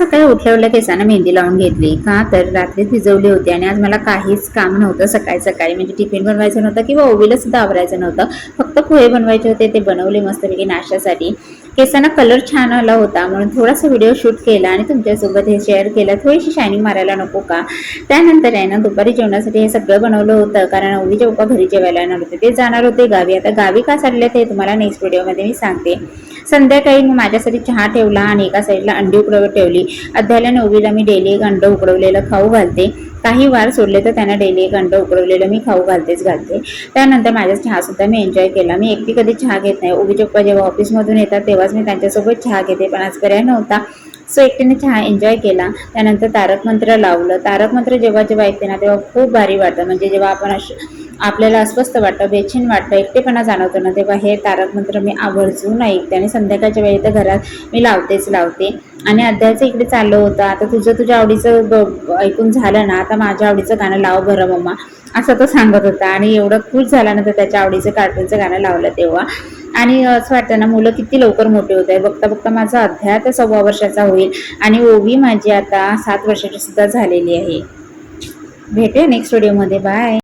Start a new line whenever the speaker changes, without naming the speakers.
सकाळी उठल्या केसांना मेहंदी लावून घेतली का तर रात्री भिजवली होती आणि आज मला काहीच काम नव्हतं सकाळी म्हणजे टिफिन बनवायचं नव्हतं किंवा ओवीला सुद्धा आवरायचं नव्हतं, फक्त पोहे बनवायचे होते, ते बनवले मस्तपैकी नाश्त्यासाठी. केसांना कलर छान आला होता म्हणून थोडासा व्हिडिओ शूट केला आणि तुमच्यासोबत हे शेअर केलं, थोडीशी शायनिंग मारायला नको का. त्यानंतर आहे ना दुपारी जेवणासाठी हे सगळं बनवलं होतं, कारण ओवीचे पप्पा घरी जेवायला येणार होते, ते जाणार होते गावी. आता गावी का चालले ते तुम्हाला नेक्स्ट व्हिडिओमध्ये मी सांगते. संध्याकाळी मी माझ्यासाठी चहा ठेवला आणि एका साईडला अंडी उकडवत ठेवली. अध्याला ओवीला मी डेली एक अंड उकडवलेलं खाऊ घालते, काही वार सोडले तर त्यांना डेली एक अंड उकडवलेलं मी खाऊ घालते. त्यानंतर माझा चहा सुद्धा मी एन्जॉय केला. मी एकटी कधी चहा घेत नाही, ओवीचे पप्पा जेव्हा ऑफिसमधून येतात तेव्हाच मी त्यांच्यासोबत चहा घेते, पण आज पर्याय नव्हता सो एकटीने चहा एन्जॉय केला. त्यानंतर तारक मंत्र लावलं. तारक मंत्र जेव्हा ऐकते ना तेव्हा खूप भारी वाटतं, म्हणजे जेव्हा आपण आपल्याला अस्वस्थ वाटतं, बेचैन वाटतं, एकटेपणा जाणवतो ना, तेव्हा हे तारक मंत्र मी आवर्जून ऐकते आणि संध्याकाळच्या वेळी तर घरात मी लावते. आणि अध्यायचं इकडे चाललं होतं, आता तुझ्या आवडीचं ऐकून झालं ना, आता माझ्या आवडीचं गाणं लाव बरं मम्मा, असं तो सांगत होता. आणि एवढं खुश झाल्यानंतर त्याच्या आवडीचं कार्टूनचं गाणं लावलं तेव्हा. आणि असं वाटतं ना मुलं किती लवकर मोठे होत आहे, बघता माझा अध्याय आता 6 वर्षाचा होईल आणि ओवी माझी आता 7 वर्षाची सुद्धा झालेली आहे. भेटूया नेक्स्ट व्हिडिओमध्ये. बाय.